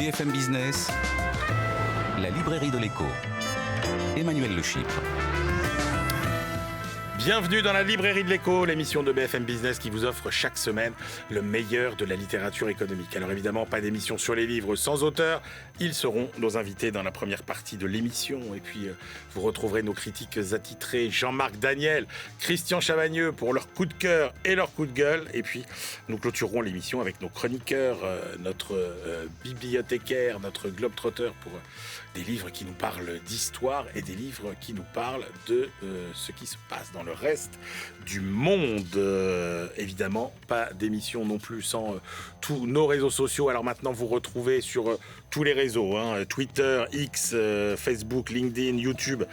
BFM Business, la librairie de l'écho. Emmanuel Le Chypre. Bienvenue dans la librairie de l'écho, l'émission de BFM Business qui vous offre chaque semaine le meilleur de la littérature économique. Alors évidemment, pas d'émission sur les livres sans auteur. Ils seront nos invités dans la première partie de l'émission. Et puis, vous retrouverez nos critiques attitrés, Jean-Marc Daniel, Christian Chavagneux pour leur coup de cœur et leur coup de gueule. Et puis, nous clôturerons l'émission avec nos chroniqueurs, notre bibliothécaire, notre globe-trotter pour des livres qui nous parlent d'histoire et des livres qui nous parlent de ce qui se passe dans le reste du monde. Évidemment, pas d'émission non plus sans tous nos réseaux sociaux. Alors maintenant, vous retrouvez sur tous les réseaux, Twitter, X, Facebook, LinkedIn, YouTube,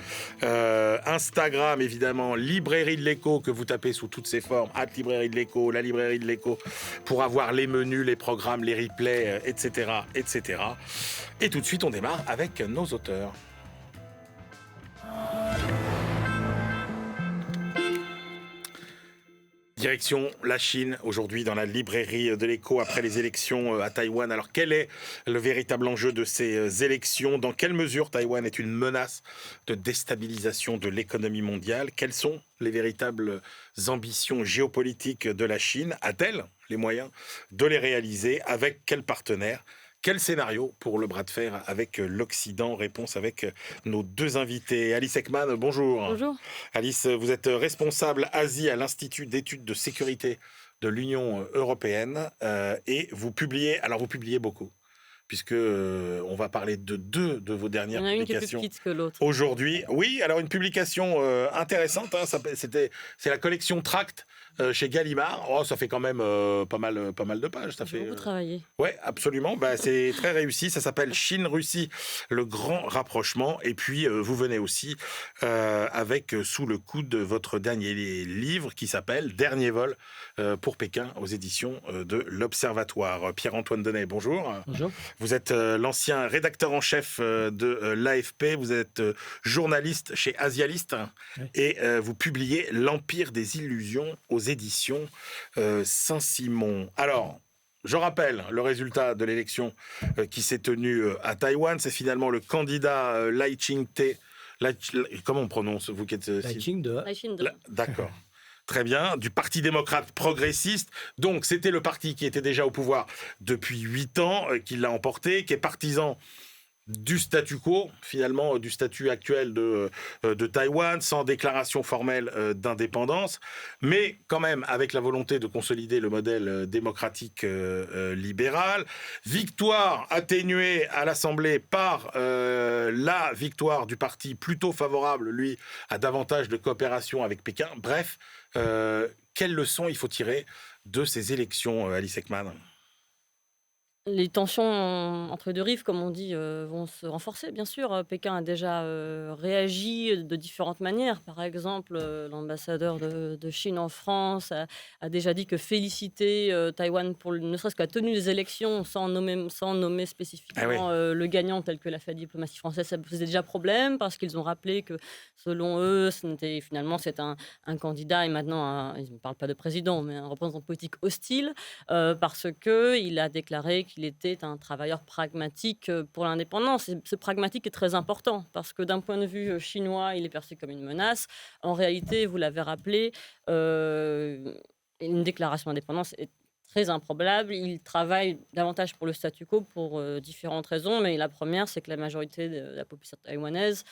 Instagram, évidemment, Librairie de l'écho, que vous tapez sous toutes ses formes, @Librairie de l'écho, la Librairie de l'écho, pour avoir les menus, les programmes, les replays, etc., etc. Et tout de suite, on démarre avec nos auteurs. Direction la Chine, aujourd'hui dans la librairie de l'écho après les élections à Taïwan. Alors quel est le véritable enjeu de ces élections ? Dans quelle mesure Taïwan est une menace de déstabilisation de l'économie mondiale ? Quelles sont les véritables ambitions géopolitiques de la Chine ? A-t-elle les moyens de les réaliser ? Avec quels partenaires ? Quel scénario pour le bras de fer avec l'Occident ? Réponse avec nos deux invités. Alice Ekman, bonjour. Bonjour. Alice, vous êtes responsable Asie à l'Institut d'études de sécurité de l'Union européenne et vous publiez beaucoup, puisque on va parler de deux de vos dernières publications. Il y en a une qui est plus petite que l'autre. Aujourd'hui, oui, alors une publication intéressante, c'est la collection Tract chez Gallimard. Oh, ça fait quand même pas mal de pages. J'ai beaucoup travaillé. Oui, absolument. C'est très réussi. Ça s'appelle Chine-Russie, le grand rapprochement. Et puis, vous venez aussi avec sous le coude votre dernier livre qui s'appelle Dernier vol pour Pékin aux éditions de l'Observatoire. Pierre-Antoine Denet, bonjour. Bonjour. Vous êtes l'ancien rédacteur en chef de l'AFP. Vous êtes journaliste chez Asialiste. Oui. Et vous publiez L'Empire des illusions aux éditions Saint-Simon. Alors, je rappelle le résultat de l'élection qui s'est tenue à Taïwan. C'est finalement le candidat Lai Ching-te. Comment on prononce, vous qui êtes... Lai Ching-te. D'accord. Très bien, du Parti démocrate progressiste. Donc, c'était le parti qui était déjà au pouvoir depuis 8 ans, qui l'a emporté, qui est partisan du statu quo, finalement, du statut actuel de Taïwan, sans déclaration formelle d'indépendance, mais quand même avec la volonté de consolider le modèle démocratique libéral. Victoire atténuée à l'Assemblée par la victoire du parti plutôt favorable, lui, à davantage de coopération avec Pékin. Bref, quelles leçons il faut tirer de ces élections, Alice Ekman ? Les tensions entre les deux rives, comme on dit, vont se renforcer, bien sûr. Pékin a déjà réagi de différentes manières. Par exemple, l'ambassadeur de Chine en France a déjà dit que féliciter Taïwan pour ne serait-ce que la tenue des élections sans nommer spécifiquement le gagnant tel que l'a fait la diplomatie française, ça posait déjà problème parce qu'ils ont rappelé que, selon eux, c'est un candidat et maintenant, ils ne parlent pas de président, mais un représentant politique hostile parce qu'il a déclaré qu'il était un travailleur pragmatique pour l'indépendance. Et ce pragmatique est très important parce que d'un point de vue chinois, il est perçu comme une menace. En réalité, vous l'avez rappelé, une déclaration d'indépendance est très improbable. Il travaille davantage pour le statu quo pour différentes raisons, mais la première, c'est que la majorité de la population taïwanaise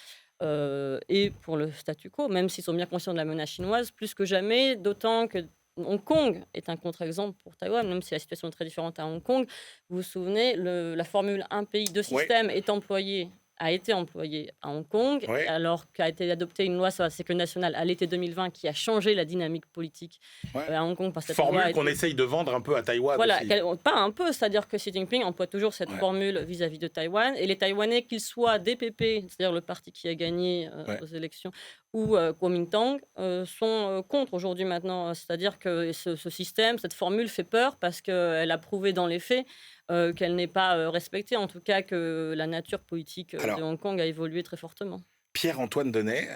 est pour le statu quo, même s'ils sont bien conscients de la menace chinoise, plus que jamais, d'autant que Hong Kong est un contre-exemple pour Taïwan, même si la situation est très différente à Hong Kong. Vous vous souvenez, la formule « un pays, deux systèmes » a été employée à Hong Kong, alors qu'a été adoptée une loi sur la sécurité nationale à l'été 2020 qui a changé la dynamique politique à Hong Kong. Formule qu'on essaye de vendre un peu à Taïwan aussi. Pas un peu, c'est-à-dire que Xi Jinping emploie toujours cette formule vis-à-vis de Taïwan. Et les Taïwanais, qu'ils soient DPP, c'est-à-dire le parti qui a gagné aux élections, ou Kuomintang, sont contre aujourd'hui maintenant. C'est-à-dire que ce système, cette formule fait peur parce qu'elle a prouvé dans les faits qu'elle n'est pas respectée, en tout cas que la nature politique de Hong Kong a évolué très fortement. Pierre-Antoine Denet,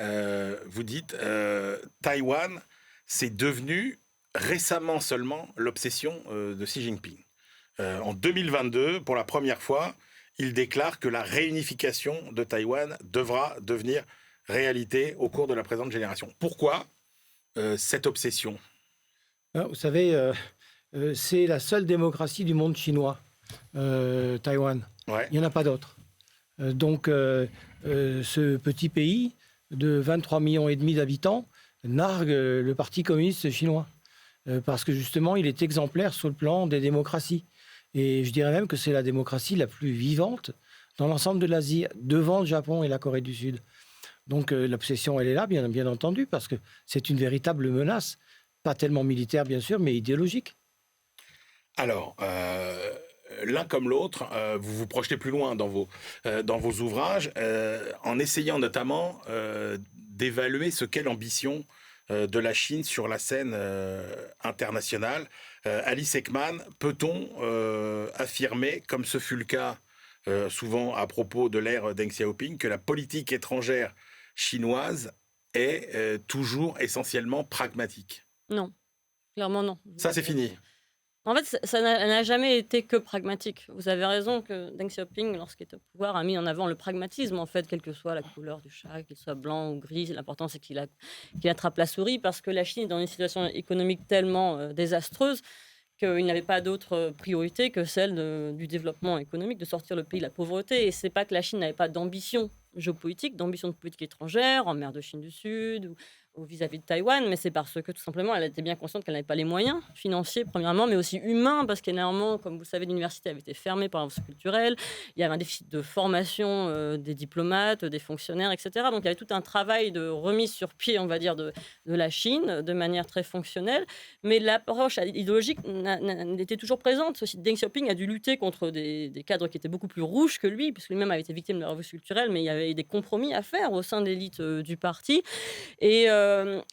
vous dites Taïwan, c'est devenu récemment seulement l'obsession de Xi Jinping. En 2022, pour la première fois, il déclare que la réunification de Taïwan devra devenir réalité au cours de la présente génération. Pourquoi cette obsession? Vous savez, c'est la seule démocratie du monde chinois, Taïwan. Ouais. Il n'y en a pas d'autre. Ce petit pays de 23 millions et demi d'habitants nargue le Parti communiste chinois. Parce que justement, il est exemplaire sur le plan des démocraties. Et je dirais même que c'est la démocratie la plus vivante dans l'ensemble de l'Asie, devant le Japon et la Corée du Sud. Donc l'obsession, elle est là, bien entendu, parce que c'est une véritable menace, pas tellement militaire, bien sûr, mais idéologique. Alors, l'un comme l'autre, vous vous projetez plus loin dans vos ouvrages, en essayant notamment d'évaluer ce qu'est l'ambition de la Chine sur la scène internationale. Alice Ekman, peut-on affirmer, comme ce fut le cas souvent à propos de l'ère Deng Xiaoping, que la politique étrangère chinoise est toujours essentiellement pragmatique? Non, clairement non. Ça, c'est fini. En fait, ça n'a jamais été que pragmatique. Vous avez raison que Deng Xiaoping, lorsqu'il était au pouvoir, a mis en avant le pragmatisme, en fait, quelle que soit la couleur du chat, qu'il soit blanc ou gris. L'important, c'est qu'il attrape la souris, parce que la Chine est dans une situation économique tellement désastreuse qu'il n'avait pas d'autre priorité que celle du développement économique, de sortir le pays de la pauvreté. Et c'est pas que la Chine n'avait pas d'ambition géopolitique, d'ambition de politique étrangère, en mer de Chine du Sud ou vis-à-vis de Taïwan, mais c'est parce que tout simplement elle était bien consciente qu'elle n'avait pas les moyens financiers premièrement, mais aussi humains, parce qu'énormément, comme vous le savez, l'université avait été fermée par l'avance culturelle, il y avait un déficit de formation des diplomates, des fonctionnaires, etc. Donc il y avait tout un travail de remise sur pied, on va dire, de la Chine de manière très fonctionnelle, mais l'approche idéologique était toujours présente. Aussi, Deng Xiaoping a dû lutter contre des cadres qui étaient beaucoup plus rouges que lui, puisque lui-même avait été victime de la révolution culturelle, mais il y avait des compromis à faire au sein de l'élite du parti. Et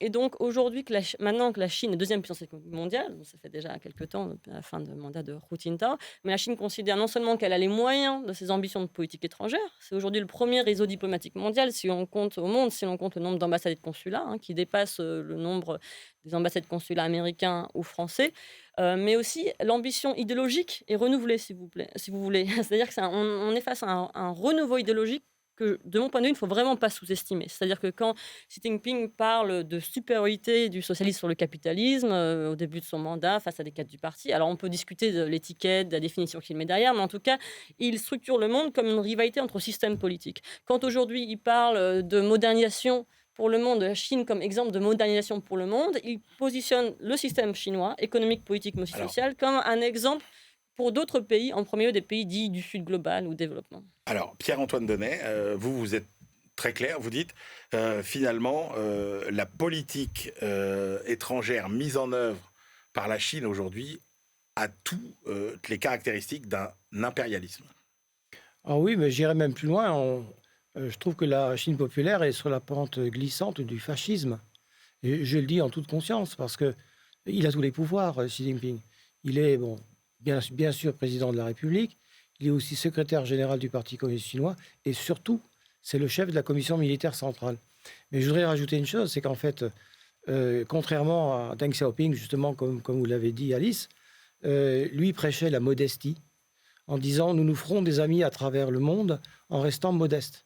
donc aujourd'hui, maintenant que la Chine est deuxième puissance économique mondiale, ça fait déjà quelques temps, depuis la fin du mandat de Hu Jintao, mais la Chine considère non seulement qu'elle a les moyens de ses ambitions de politique étrangère, c'est aujourd'hui le premier réseau diplomatique mondial si on compte au monde, si l'on compte le nombre d'ambassades et de consulats, qui dépasse le nombre des ambassades et de consulats américains ou français, mais aussi l'ambition idéologique est renouvelée, si vous voulez. C'est-à-dire qu'on est face à un renouveau idéologique que, de mon point de vue, il ne faut vraiment pas sous-estimer. C'est-à-dire que quand Xi Jinping parle de supériorité du socialisme sur le capitalisme, au début de son mandat, face à des cadres du parti, alors on peut discuter de l'étiquette, de la définition qu'il met derrière, mais en tout cas, il structure le monde comme une rivalité entre systèmes politiques. Quand aujourd'hui, il parle de modernisation pour le monde, de la Chine comme exemple de modernisation pour le monde, il positionne le système chinois, économique, politique, mais aussi social, comme un exemple pour d'autres pays, en premier lieu des pays dits du Sud global ou développement. Alors, Pierre-Antoine Denet, vous êtes très clair, vous dites finalement la politique étrangère mise en œuvre par la Chine aujourd'hui a toutes les caractéristiques d'un impérialisme. Ah oui, mais j'irais même plus loin. Je trouve que la Chine populaire est sur la pente glissante du fascisme. Et je le dis en toute conscience, parce qu'il a tous les pouvoirs, Xi Jinping. Il est, bien sûr, président de la République. Il est aussi secrétaire général du Parti communiste chinois. Et surtout, c'est le chef de la commission militaire centrale. Mais je voudrais rajouter une chose, c'est qu'en fait, contrairement à Deng Xiaoping, justement, comme vous l'avez dit, Alice, lui prêchait la modestie en disant « nous nous ferons des amis à travers le monde en restant modestes ».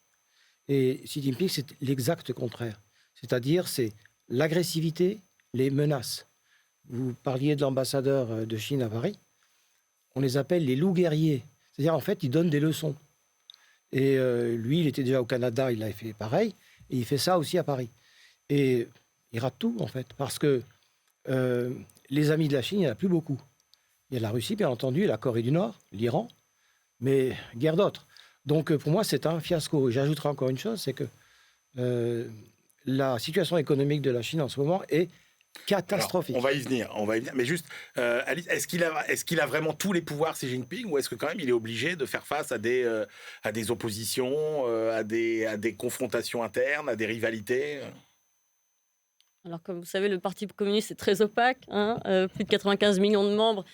Et Xi Jinping, c'est l'exact contraire. C'est-à-dire, c'est l'agressivité, les menaces. Vous parliez de l'ambassadeur de Chine à Paris. On les appelle les loups guerriers. C'est-à-dire, en fait, ils donnent des leçons. Et lui, il était déjà au Canada, il avait fait pareil. Et il fait ça aussi à Paris. Et il rate tout, en fait. Parce que les amis de la Chine, il n'y en a plus beaucoup. Il y a la Russie, bien entendu, la Corée du Nord, l'Iran, mais guère d'autres. Donc, pour moi, c'est un fiasco. Et j'ajouterai encore une chose, c'est que la situation économique de la Chine en ce moment est catastrophique. Alors, on va y venir. Mais juste, Alice, est-ce qu'il a vraiment tous les pouvoirs, Xi Jinping, ou est-ce que quand même il est obligé de faire face à des oppositions, à des confrontations internes, à des rivalités? Alors, comme vous savez, le Parti communiste est très opaque, plus de 95 millions de membres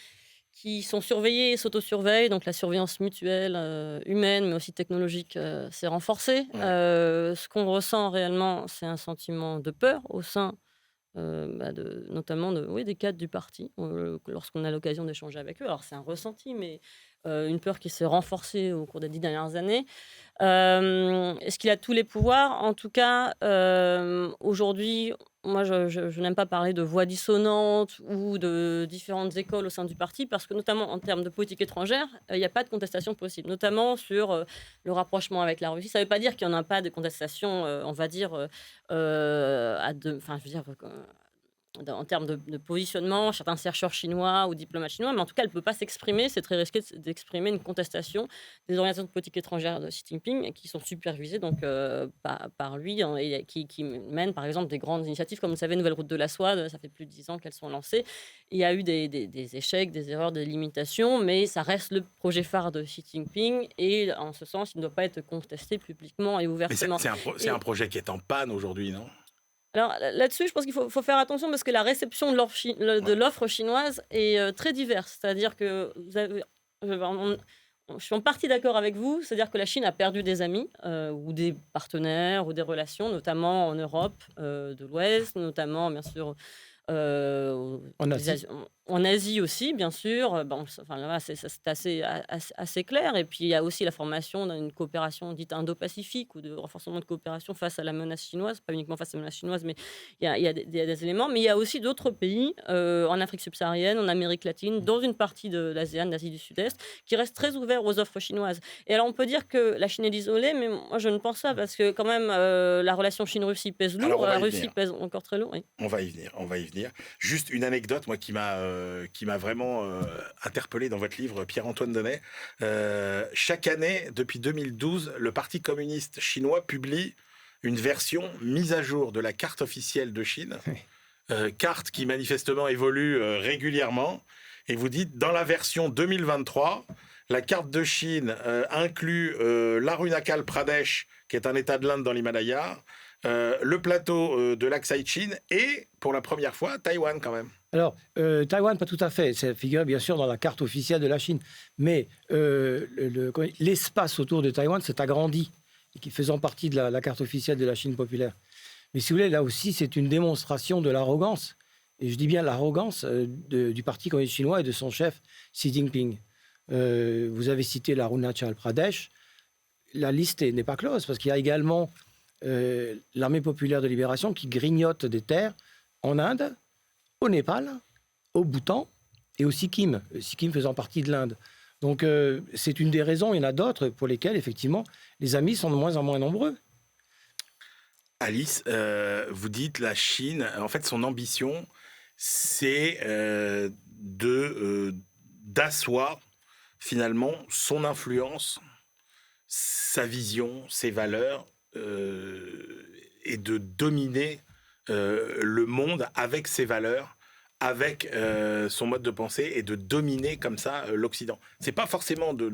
qui sont surveillés et s'autosurveillent, donc la surveillance mutuelle, humaine, mais aussi technologique, s'est renforcée. Ouais. Ce qu'on ressent réellement, c'est un sentiment de peur au sein notamment des cadres du parti, lorsqu'on a l'occasion d'échanger avec eux. Alors c'est un ressenti, mais une peur qui s'est renforcée au cours des 10 dernières années. Est-ce qu'il a tous les pouvoirs? En tout cas, aujourd'hui, moi, je n'aime pas parler de voix dissonantes ou de différentes écoles au sein du parti, parce que notamment en termes de politique étrangère, il n'y a pas de contestation possible, notamment sur le rapprochement avec la Russie. Ça ne veut pas dire qu'il n'y en a pas de contestation, on va dire, enfin, je veux dire, en termes de positionnement, certains chercheurs chinois ou diplomates chinois, mais en tout cas, elle ne peut pas s'exprimer. C'est très risqué d'exprimer une contestation des orientations de politique étrangère de Xi Jinping, qui sont supervisées donc, par lui, hein, et qui mènent, par exemple, des grandes initiatives. Comme vous le savez, Nouvelle route de la soie, ça fait plus de 10 ans qu'elles sont lancées. Il y a eu des échecs, des erreurs, des limitations, mais ça reste le projet phare de Xi Jinping, et en ce sens, il ne doit pas être contesté publiquement et Mais ouvertement. c'est un projet qui est en panne aujourd'hui, non? Alors là-dessus, je pense qu'il faut faire attention, parce que la réception de l'offre chinoise est très diverse. C'est-à-dire que je suis en partie d'accord avec vous, c'est-à-dire que la Chine a perdu des amis ou des partenaires ou des relations, notamment en Europe de l'Ouest, notamment bien sûr En Asie. en Asie aussi, bien sûr. Bon, enfin, là, c'est assez clair. Et puis, il y a aussi la formation d'une coopération dite indo-pacifique, ou de renforcement de coopération face à la menace chinoise. Pas uniquement face à la menace chinoise, mais il y a des éléments. Mais il y a aussi d'autres pays, en Afrique subsaharienne, en Amérique latine, dans une partie de l'ASEAN, d'Asie du Sud-Est, qui restent très ouverts aux offres chinoises. Et alors, on peut dire que la Chine est isolée, mais moi, je ne pense pas, parce que quand même, la relation Chine-Russie pèse Alors, lourd. on va La y Russie venir. pèse encore très lourd. Oui. On va y venir. Juste une anecdote, moi, qui m'a vraiment interpellé dans votre livre, Pierre-Antoine Donnet. Chaque année, depuis 2012, le Parti communiste chinois publie une version mise à jour de la carte officielle de Chine, carte qui manifestement évolue régulièrement. Et vous dites, dans la version 2023, la carte de Chine inclut l'Arunachal Pradesh, qui est un état de l'Inde dans l'Himalaya, le plateau de l'Aksai Chin, et pour la première fois, Taïwan quand même. Alors, Taïwan, pas tout à fait. Ça figure bien sûr dans la carte officielle de la Chine. Mais l'espace autour de Taïwan s'est agrandi, et qui faisant partie de la carte officielle de la Chine populaire. Mais si vous voulez, là aussi, c'est une démonstration de l'arrogance. Et je dis bien l'arrogance du Parti communiste chinois et de son chef, Xi Jinping. Vous avez cité l'Arunachal Pradesh. La liste n'est pas close, parce qu'il y a également l'armée populaire de libération qui grignote des terres en Inde, au Népal, au Bhoutan et au Sikkim, Sikkim faisant partie de l'Inde. Donc c'est une des raisons, il y en a d'autres pour lesquelles effectivement les amis sont de moins en moins nombreux. Alice, vous dites la Chine, en fait son ambition, c'est d'asseoir finalement son influence, sa vision, ses valeurs, et de dominer le monde avec ses valeurs, avec son mode de pensée, et de dominer comme ça l'Occident. C'est pas forcément d'être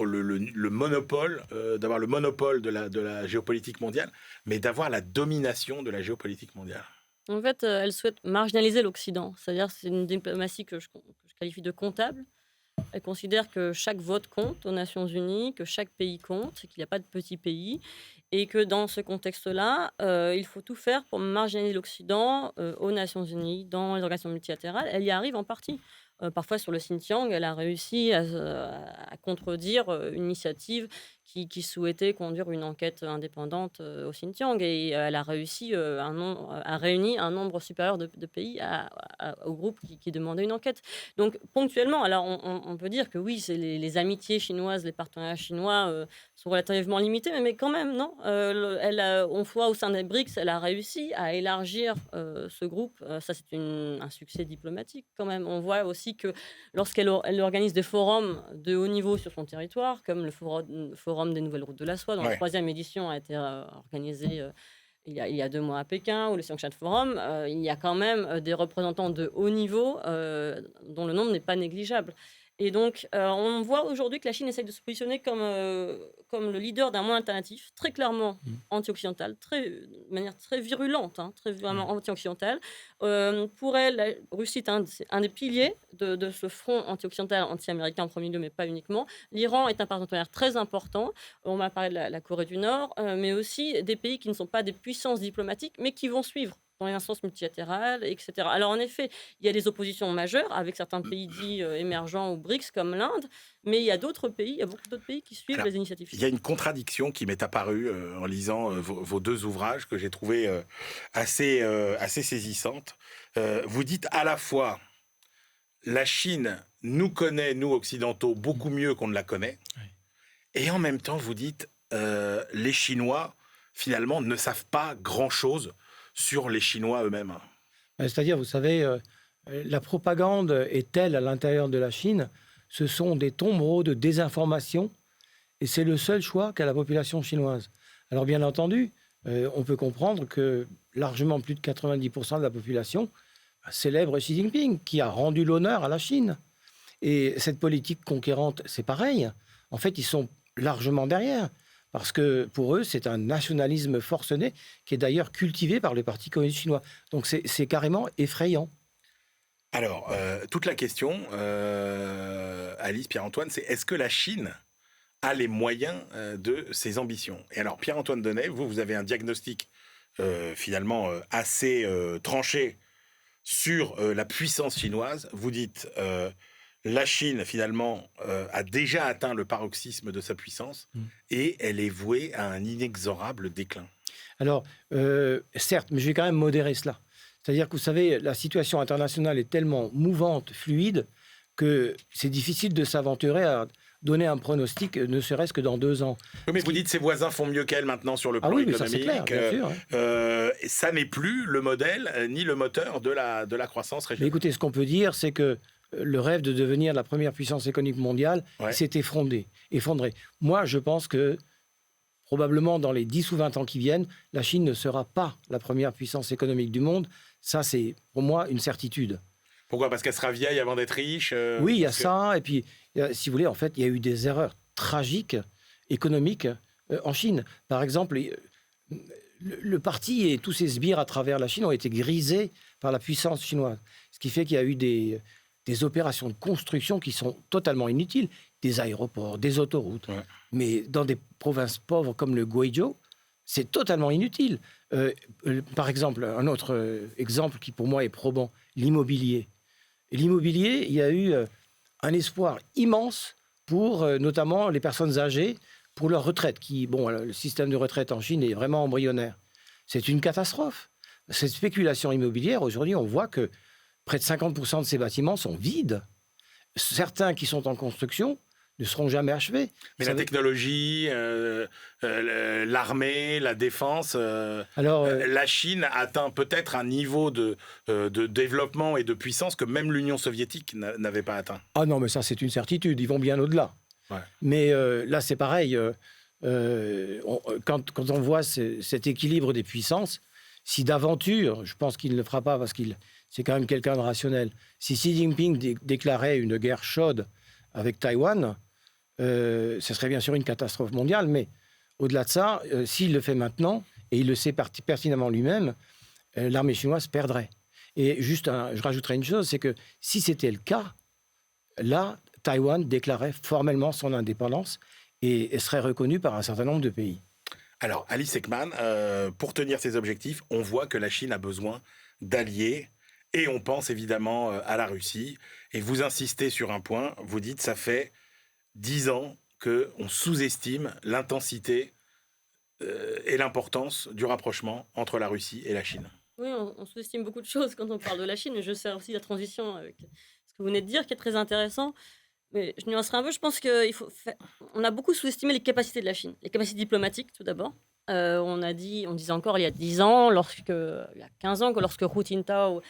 le monopole, d'avoir le monopole de la géopolitique mondiale, mais d'avoir la domination de la géopolitique mondiale. En fait, elle souhaite marginaliser l'Occident. C'est-à-dire, c'est une diplomatie que je qualifie de comptable. Elle considère que chaque vote compte aux Nations Unies, que chaque pays compte, qu'il n'y a pas de petits pays, et que dans ce contexte-là, il faut tout faire pour marginaliser l'Occident aux Nations Unies, dans les organisations multilatérales. Elle y arrive en partie. Parfois, sur le Xinjiang, elle a réussi à contredire une initiative qui souhaitait conduire une enquête indépendante au Xinjiang. Et elle a réussi à réunir un nombre supérieur de pays au groupe qui demandait une enquête. Donc, ponctuellement, alors on peut dire que oui, c'est les amitiés chinoises, les partenariats chinois sont relativement limités, mais quand même, non. On voit au sein des BRICS, elle a réussi à élargir ce groupe. Ça, c'est un succès diplomatique quand même. On voit aussi que lorsqu'elle organise des forums de haut niveau sur son territoire, comme le forum des Nouvelles routes de la soie, dont la 3e édition a été organisée il y a 2 mois à Pékin, ou le Xiangshan Forum, il y a quand même des représentants de haut niveau dont le nombre n'est pas négligeable. Et donc, on voit aujourd'hui que la Chine essaie de se positionner comme le leader d'un monde alternatif, très clairement anti-occidental, de manière très virulente, très vraiment anti-occidentale. Pour elle, la Russie est un des piliers de ce front anti-occidental, anti-américain en premier lieu, mais pas uniquement. L'Iran est un partenaire très important. On m'a parlé de la Corée du Nord, mais aussi des pays qui ne sont pas des puissances diplomatiques, mais qui vont suivre dans les instances multilatérales, etc. Alors en effet, il y a des oppositions majeures avec certains pays dits émergents ou BRICS comme l'Inde, mais il y a beaucoup d'autres pays qui suivent Alors, les initiatives il y a chinoises. une contradiction qui m'est apparue en lisant vos deux ouvrages que j'ai trouvé assez saisissantes. Vous dites à la fois la Chine nous connaît, nous occidentaux, beaucoup mieux qu'on ne la connaît, et en même temps vous dites les Chinois finalement ne savent pas grand-chose sur les Chinois eux-mêmes. C'est-à-dire, vous savez, la propagande est telle à l'intérieur de la Chine, ce sont des tombereaux de désinformation, et c'est le seul choix qu'a la population chinoise. Alors bien entendu, on peut comprendre que largement plus de 90% de la population célèbre Xi Jinping, qui a rendu l'honneur à la Chine. Et cette politique conquérante, c'est pareil. En fait, ils sont largement derrière. Parce que pour eux, c'est un nationalisme forcené qui est d'ailleurs cultivé par le Parti communiste chinois. Donc c'est carrément effrayant. Alors, toute la question, Alice, Pierre-Antoine, c'est est-ce que la Chine a les moyens de ses ambitions? Et alors, Pierre-Antoine Denet, vous avez un diagnostic finalement assez tranché sur la puissance chinoise. Vous dites la Chine, finalement, a déjà atteint le paroxysme de sa puissance et elle est vouée à un inexorable déclin. Alors, certes, mais je vais quand même modérer cela. C'est-à-dire que, vous savez, la situation internationale est tellement mouvante, fluide, que c'est difficile de s'aventurer à donner un pronostic, ne serait-ce que dans 2 ans. Oui, mais vous dites ses voisins font mieux qu'elle maintenant sur le plan oui, mais économique. ça c'est clair, bien sûr. Et ça n'est plus le modèle ni le moteur de la croissance Mais régionale. écoutez, ce qu'on peut dire, c'est que le rêve de devenir la première puissance économique mondiale s'est effondré. Moi, je pense que probablement dans les 10 ou 20 ans qui viennent, la Chine ne sera pas la première puissance économique du monde. Ça, c'est pour moi une certitude. Pourquoi? Parce qu'elle sera vieille avant d'être riche Oui, il y a parce que- ça. Et puis, si vous voulez, en fait, il y a eu des erreurs tragiques économiques en Chine. Par exemple, le parti et tous ses sbires à travers la Chine ont été grisés par la puissance chinoise. Ce qui fait qu'il y a eu des opérations de construction qui sont totalement inutiles. Des aéroports, des autoroutes. Ouais. Mais dans des provinces pauvres comme le Guizhou, c'est totalement inutile. Par exemple, un autre exemple qui pour moi est probant, l'immobilier. L'immobilier, il y a eu un espoir immense pour notamment les personnes âgées, pour leur retraite. Le système de retraite en Chine est vraiment embryonnaire. C'est une catastrophe. Cette spéculation immobilière, aujourd'hui, on voit que près de 50% de ces bâtiments sont vides. Certains qui sont en construction ne seront jamais achevés. Mais la technologie, l'armée, la défense, la Chine atteint peut-être un niveau de développement et de puissance que même l'Union soviétique n'avait pas atteint. Ah non, mais ça c'est une certitude, ils vont bien au-delà. Ouais. Mais là c'est pareil, quand on voit cet équilibre des puissances, si d'aventure, je pense qu'il ne le fera pas parce qu'il c'est quand même quelqu'un de rationnel, si Xi Jinping déclarait une guerre chaude avec Taïwan, ce serait bien sûr une catastrophe mondiale, mais au-delà de ça, s'il le fait maintenant, et il le sait pertinemment lui-même, l'armée chinoise perdrait. Et juste, je rajouterais une chose, c'est que si c'était le cas, là, Taïwan déclarait formellement son indépendance et serait reconnue par un certain nombre de pays. Alors, Alice Ekman, pour tenir ses objectifs, on voit que la Chine a besoin d'alliés. Et on pense évidemment à la Russie. Et vous insistez sur un point, vous dites ça fait 10 ans qu'on sous-estime l'intensité et l'importance du rapprochement entre la Russie et la Chine. Oui, on sous-estime beaucoup de choses quand on parle de la Chine. Et je sers aussi la transition avec ce que vous venez de dire, qui est très intéressant. Mais je nuancerai un peu. Je pense qu'on a beaucoup sous-estimé les capacités de la Chine. Les capacités diplomatiques, tout d'abord. On disait encore il y a 10 ans, il y a 15 ans, lorsque Hu Jintao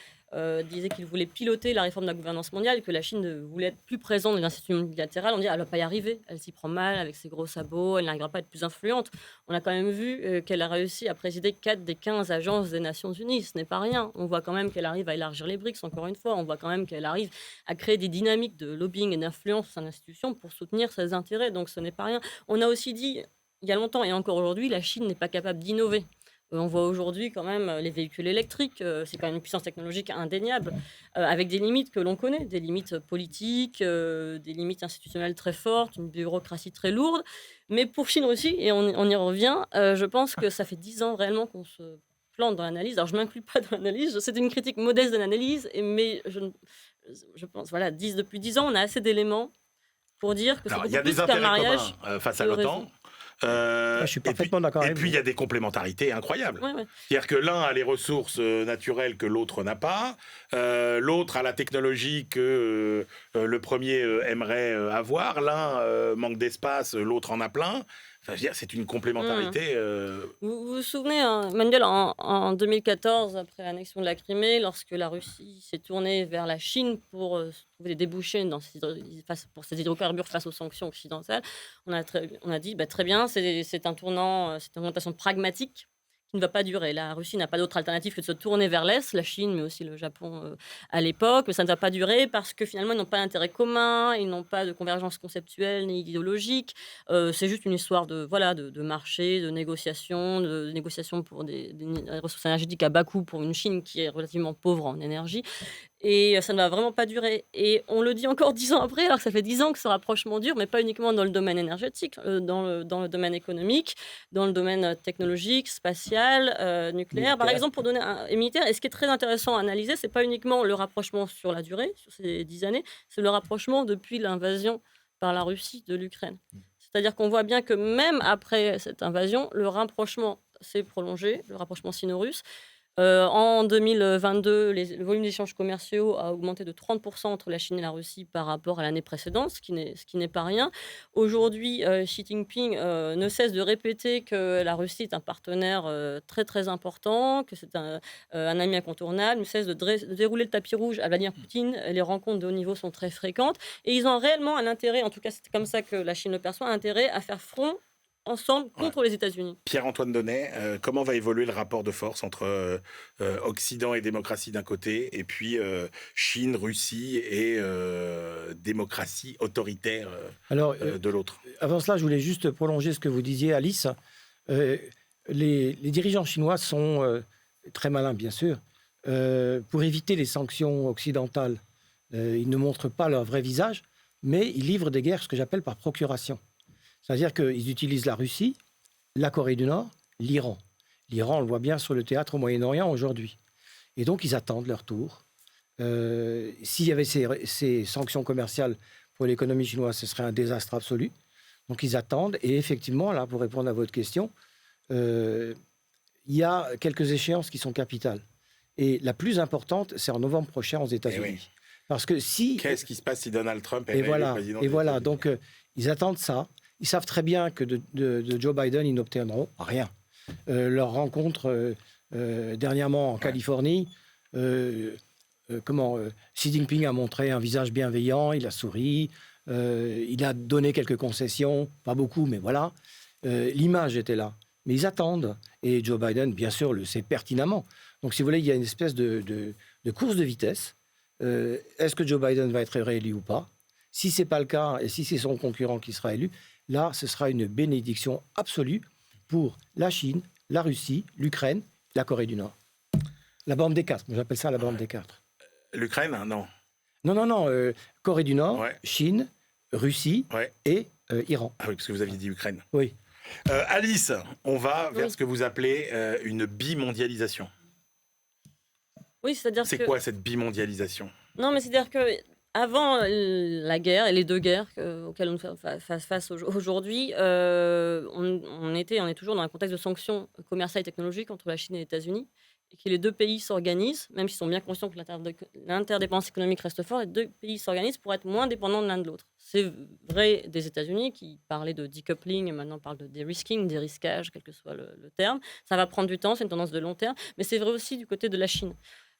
disait qu'il voulait piloter la réforme de la gouvernance mondiale, que la Chine voulait être plus présente dans les institutions multilatérales, on dit elle ne va pas y arriver, elle s'y prend mal avec ses gros sabots, elle n'arrivera pas à être plus influente. On a quand même vu qu'elle a réussi à présider 4 des 15 agences des Nations Unies, ce n'est pas rien. On voit quand même qu'elle arrive à élargir les BRICS, encore une fois, on voit quand même qu'elle arrive à créer des dynamiques de lobbying et d'influence au sein d'institutions pour soutenir ses intérêts, donc ce n'est pas rien. On a aussi dit, il y a longtemps et encore aujourd'hui, la Chine n'est pas capable d'innover. On voit aujourd'hui quand même les véhicules électriques, c'est quand même une puissance technologique indéniable, avec des limites que l'on connaît, des limites politiques, des limites institutionnelles très fortes, une bureaucratie très lourde. Mais pour Chine aussi, et on y revient, je pense que ça fait 10 ans réellement qu'on se plante dans l'analyse. Alors, je ne m'inclus pas dans l'analyse, c'est une critique modeste de l'analyse, mais je pense, voilà, depuis 10 ans, on a assez d'éléments pour dire que c'est Alors, il beaucoup y a plus des qu'un intérêts mariage. communs face à de l'OTAN. raison. Je suis parfaitement d'accord Et avec puis, vous. il y a des complémentarités incroyables. Ouais, ouais. C'est-à-dire que l'un a les ressources naturelles que l'autre n'a pas, l'autre a la technologie que le premier aimerait avoir, l'un manque d'espace, l'autre en a plein. Enfin, je veux dire, c'est une complémentarité. Vous vous souvenez, hein, Manuel, en 2014, après l'annexion de la Crimée, lorsque la Russie s'est tournée vers la Chine pour trouver des débouchés pour ces hydrocarbures face aux sanctions occidentales, on a dit très bien, c'est un tournant, c'est une orientation pragmatique qui ne va pas durer. La Russie n'a pas d'autre alternative que de se tourner vers l'Est, la Chine, mais aussi le Japon à l'époque, mais ça ne va pas durer parce que finalement, ils n'ont pas d'intérêt commun, ils n'ont pas de convergence conceptuelle ni idéologique. C'est juste une histoire de marché, de négociation pour des ressources énergétiques à bas coût pour une Chine qui est relativement pauvre en énergie. Et ça ne va vraiment pas durer. Et on le dit encore 10 ans après, alors que ça fait 10 ans que ce rapprochement dure, mais pas uniquement dans le domaine énergétique, dans le domaine économique, dans le domaine technologique, spatial, nucléaire. Par exemple, pour donner et militaire. Et ce qui est très intéressant à analyser, c'est pas uniquement le rapprochement sur la durée, sur ces 10 années, c'est le rapprochement depuis l'invasion par la Russie de l'Ukraine. C'est-à-dire qu'on voit bien que même après cette invasion, le rapprochement s'est prolongé, le rapprochement sino-russe. En 2022, le volume d'échanges commerciaux a augmenté de 30% entre la Chine et la Russie par rapport à l'année précédente, ce qui n'est pas rien. Aujourd'hui, Xi Jinping ne cesse de répéter que la Russie est un partenaire très très important, que c'est un ami incontournable, ne cesse de dérouler le tapis rouge à Vladimir Poutine. Les rencontres de haut niveau sont très fréquentes et ils ont réellement un intérêt, en tout cas c'est comme ça que la Chine le perçoit, un intérêt à faire front ensemble contre les États-Unis. Pierre-Antoine Donnet, comment va évoluer le rapport de force entre Occident et démocratie d'un côté, et puis Chine, Russie et démocratie autoritaire de l'autre? Avant cela, je voulais juste prolonger ce que vous disiez, Alice. Les dirigeants chinois sont très malins, bien sûr. Pour éviter les sanctions occidentales, ils ne montrent pas leur vrai visage, mais ils livrent des guerres, ce que j'appelle par procuration. C'est-à-dire qu'ils utilisent la Russie, la Corée du Nord, l'Iran. L'Iran, on le voit bien sur le théâtre au Moyen-Orient aujourd'hui. Et donc, ils attendent leur tour. S'il y avait ces sanctions commerciales pour l'économie chinoise, ce serait un désastre absolu. Donc, ils attendent. Et effectivement, là, pour répondre à votre question, il y a quelques échéances qui sont capitales. Et la plus importante, c'est en novembre prochain aux États-Unis. Eh oui. Parce que si... Qu'est-ce qui se passe si Donald Trump est Et voilà, président et voilà. Donc, ils attendent ça. Ils savent très bien que de Joe Biden, ils n'obtiendront rien. Leur rencontre dernièrement en Californie, Xi Jinping a montré un visage bienveillant, il a souri, il a donné quelques concessions, pas beaucoup, mais voilà. L'image était là. Mais ils attendent. Et Joe Biden, bien sûr, le sait pertinemment. Donc, si vous voulez, il y a une espèce de course de vitesse. Est-ce que Joe Biden va être réélu ou pas? Si ce n'est pas le cas, et si c'est son concurrent qui sera élu, là, ce sera une bénédiction absolue pour la Chine, la Russie, l'Ukraine, la Corée du Nord. La bande des quatre, j'appelle ça la bande des quatre. L'Ukraine, non. Non, Corée du Nord, Ouais. Chine, Russie et Iran. Ah oui, parce que vous aviez dit Ukraine. Oui. Alice, on va vers Oui. ce que vous appelez une bimondialisation. Oui, c'est-à-dire C'est que... quoi cette bimondialisation? Non, mais c'est-à-dire que avant la guerre et les deux guerres auxquelles on fait face aujourd'hui, on est toujours dans un contexte de sanctions commerciales et technologiques entre la Chine et les États-Unis, et que les deux pays s'organisent, même s'ils sont bien conscients que l'interdépendance économique reste forte, les deux pays s'organisent pour être moins dépendants de l'un de l'autre. C'est vrai des États-Unis qui parlaient de decoupling, et maintenant parlent de dérisking, dérisquage, quel que soit le terme. Ça va prendre du temps, c'est une tendance de long terme, mais c'est vrai aussi du côté de la Chine.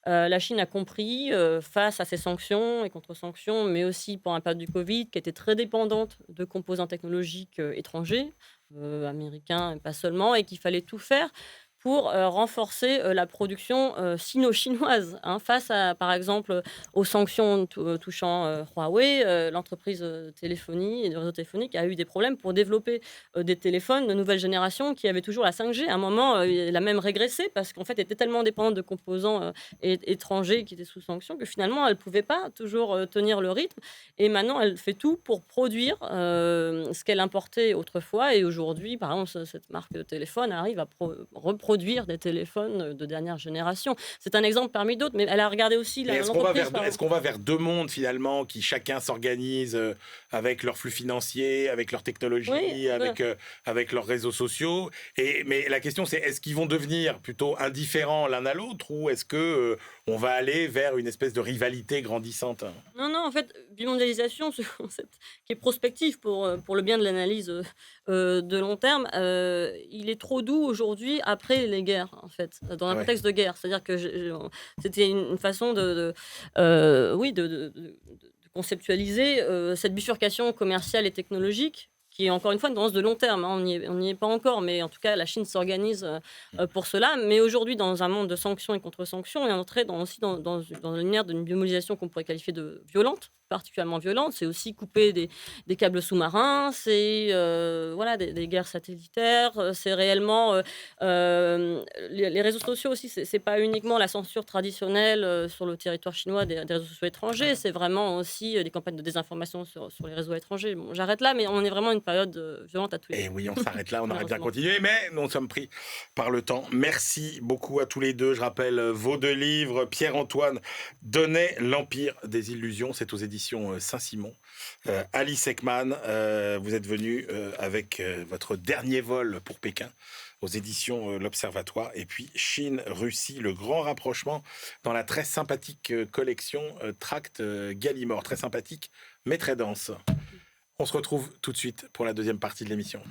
La Chine a compris, face à ces sanctions et contre-sanctions, mais aussi pendant la période du Covid, qui était très dépendante de composants technologiques étrangers, américains et pas seulement, et qu'il fallait tout faire pour renforcer la production sino-chinoise, face à, par exemple, aux sanctions touchant Huawei. L'entreprise téléphonie et de réseau téléphonique a eu des problèmes pour développer des téléphones de nouvelle génération qui avaient toujours la 5G. À un moment, elle a même régressé parce qu'en fait, elle était tellement dépendante de composants étrangers qui étaient sous sanction que finalement, elle ne pouvait pas toujours tenir le rythme. Et maintenant, elle fait tout pour produire ce qu'elle importait autrefois. Et aujourd'hui, par exemple, cette marque de téléphone arrive à reproduire produire des téléphones de dernière génération. C'est un exemple parmi d'autres, mais elle a regardé aussi Mais l'entreprise. est-ce qu'on va vers deux mondes finalement qui chacun s'organise avec leurs flux financiers, avec leur technologie, Oui, avec leurs réseaux sociaux mais la question c'est est-ce qu'ils vont devenir plutôt indifférents l'un à l'autre ou est-ce que on va aller vers une espèce de rivalité grandissante? non, en fait, bimondialisation, ce concept qui est prospectif pour le bien de l'analyse de long terme, il est trop doux aujourd'hui après les guerres, en fait, dans un Ouais. contexte de guerre. C'est-à-dire que c'était une façon oui, de conceptualiser cette bifurcation commerciale et technologique qui est encore une fois une tendance de long terme, hein. On n'y est pas encore, mais en tout cas, la Chine s'organise pour cela. Mais aujourd'hui, dans un monde de sanctions et contre-sanctions, on est entré aussi dans l'univers d'une bimobilisation qu'on pourrait qualifier de violente, particulièrement violente. C'est aussi couper des câbles sous-marins, c'est voilà, des guerres satellitaires, c'est réellement les réseaux sociaux aussi. C'est pas uniquement la censure traditionnelle sur le territoire chinois des réseaux sociaux étrangers, c'est vraiment aussi des campagnes de désinformation sur les réseaux étrangers. Bon, j'arrête là, mais on est vraiment une période violente à tous les Et oui, on s'arrête là, on aurait bien Malheureusement. continué, mais nous sommes pris par le temps. Merci beaucoup à tous les deux. Je rappelle vos deux livres. Pierre-Antoine Donnet, L'Empire des illusions, c'est aux éditions Saint-Simon. Alice Ekman, vous êtes venue avec votre dernier vol pour Pékin aux éditions L'Observatoire. Et puis Chine-Russie, le grand rapprochement dans la très sympathique collection Tract Gallimard. Très sympathique, mais très dense. On se retrouve tout de suite pour la deuxième partie de l'émission.